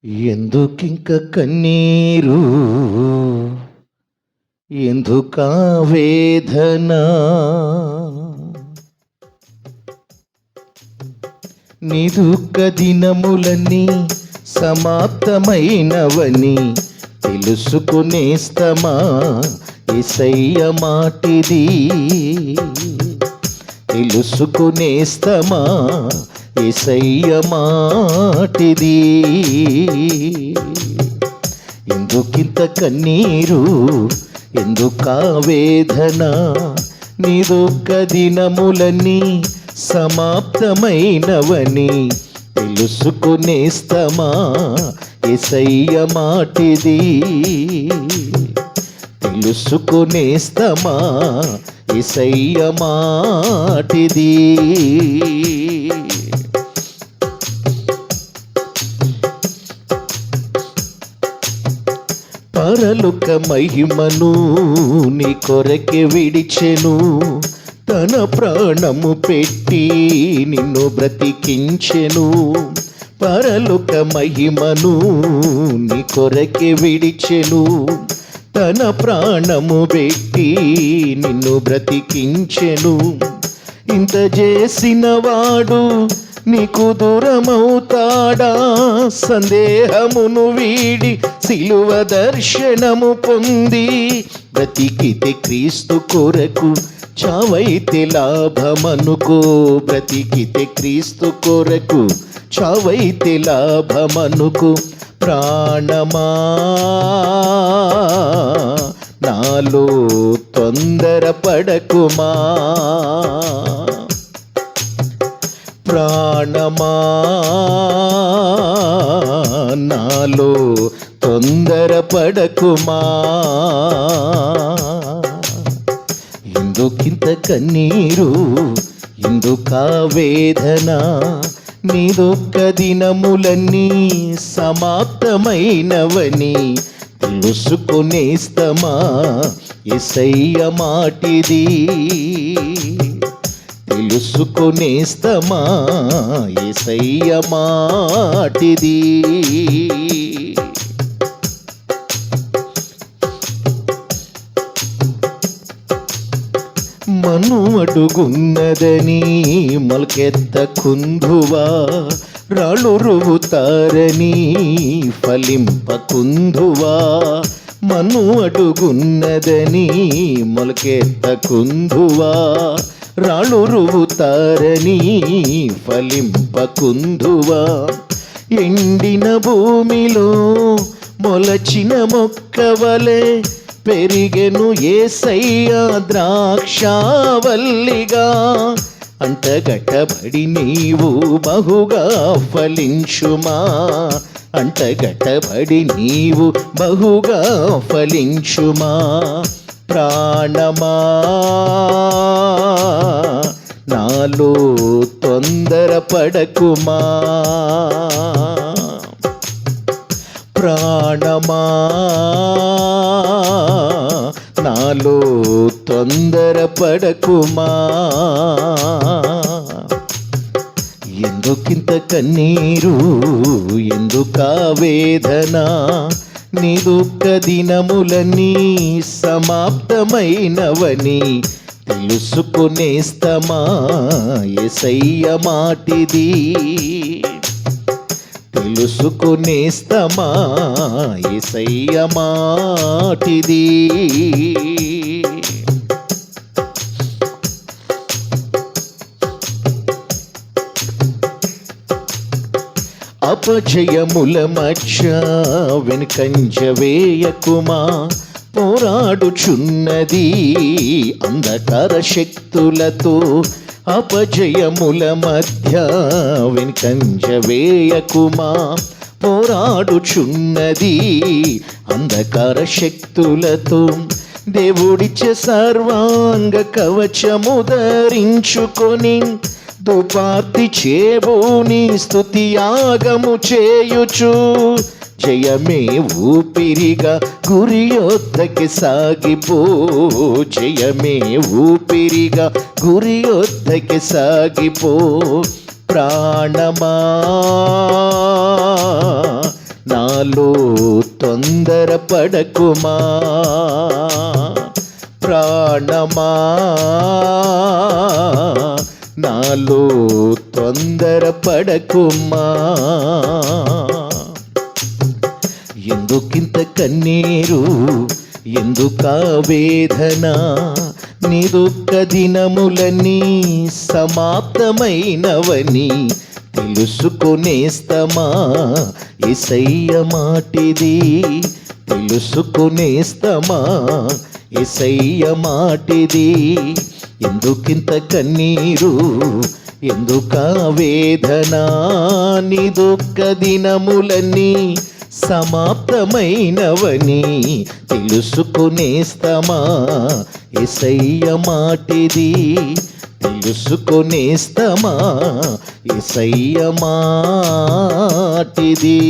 ఎందుకింక కన్నీరు, ఎందుకా వేదన? నీ దుఃఖ దినములన్నీ సమాప్తమైనవని తెలుసుకునేస్తమా? యేసయ్య మాటిది తెలుసుకునేస్తమా? యేసయ్య మాటిది. ఎందుకింత కన్నీరు, ఎందుకా వేదన? నీ దుఃఖ దినములన్నీ సమాప్తమైనవని తెలుసుకునేస్తమా? యేసయ్య మాటిది తెలుసుకునేస్తమా? యేసయ్య మాటిది. పరలోక మహిమను నీ కొరకే విడిచెను, తన ప్రాణము పెట్టి నిన్ను బ్రతికించెను. పరలోక మహిమను నీ కొరకే విడిచెను, తన ప్రాణము పెట్టి నిన్ను బ్రతికించెను. ఇంత చేసిన వాడు నీకు దూరమవుతాడా? సందేహమును వీడి సిలువ దర్శనము పొంది బ్రతికితే క్రీస్తు కొరకు, చావైతే లాభమనుకో. బ్రతికితే క్రీస్తు కొరకు, చావైతే లాభమనుకో. ప్రాణమా నాలో తొందరపడకుమా, ప్రాణమా నాలో తొందరపడకుమా. ఎందుకింత కన్నీరు, ఎందుకా వేదన? నీ దుఃఖ దినములన్నీ సమాప్తమైనవని తెలుసుకునేస్తమా? యేసయ్య మాటిది తెలుసుకునేస్తమా? యేసయ్య మాటిది. మను అడుగున్నదని మొలకెత్తకుందువా? రాళ్ళు రువుతారని ఫలింపకుందువా? మను అడుగున్నదని మొలకెత్తకుందువా? రాళ్ళు రువుతారని ఫలింపకుందువా? ఎండిన భూమిలో మొలచిన మొక్కవలే పెరిగెను యేసయ్య ద్రాక్షావల్లిగా. అంటగట్టబడి నీవు బహుగా ఫలించుమా, అంటగట్టబడి నీవు బహుగా ఫలించుమా. ప్రాణమా నాలో తొందరపడకుమా, ప్రాణమా నాలో తొందరపడకుమా. ఎందుకింత కన్నీరు, ఎందుకా వేదన? నీ దుఃఖ దినములన్నీ సమాప్తమైనవని తెలుసుకునేస్తమా? యేసయ్య మాటిది తెలుసుకునేస్తమా? యేసయ్య మాటిది. అపజయముల మధ్య వెనుకంజ వేయకుమా, పోరాడుచున్నది అంధకార శక్తులతో. అపజయముల మధ్య వెనుకంజ వేయకుమా, పోరాడుచున్నది అంధకార శక్తులతో. దేవుడిచ్చే సర్వాంగ కవచము ధరించుకొని దుపార్తి చేబూని స్తుతి యాగము చేయుచు, జయమే ఊపిరిగా గురి యొద్దకి సాగిపో. జయమే ఊపిరిగా గురి యొద్దకి సాగిపో. ప్రాణమా నాలో తొందరపడకుమా ప్రాణమా, నాలో తొందరపడకుమా. ఎందుకింత కన్నీరు, ఎందుకా వేదన, నీ దుఃఖ దినములన్నీ సమాప్తమైనవని తెలుసుకునేస్తమా. యేసయ్య మాటిది తెలుసుకునేస్తమా. యేసయ్య మాటిది. ఎందుకింత కన్నీరు, ఎందుకా వేదన, నీ దుఃఖ దినములన్నీ సమాప్తమైనవని తెలుసుకునేస్తమా. యేసయ్య మాటిది తెలుసుకునేస్తమా. యేసయ్య మాటిది.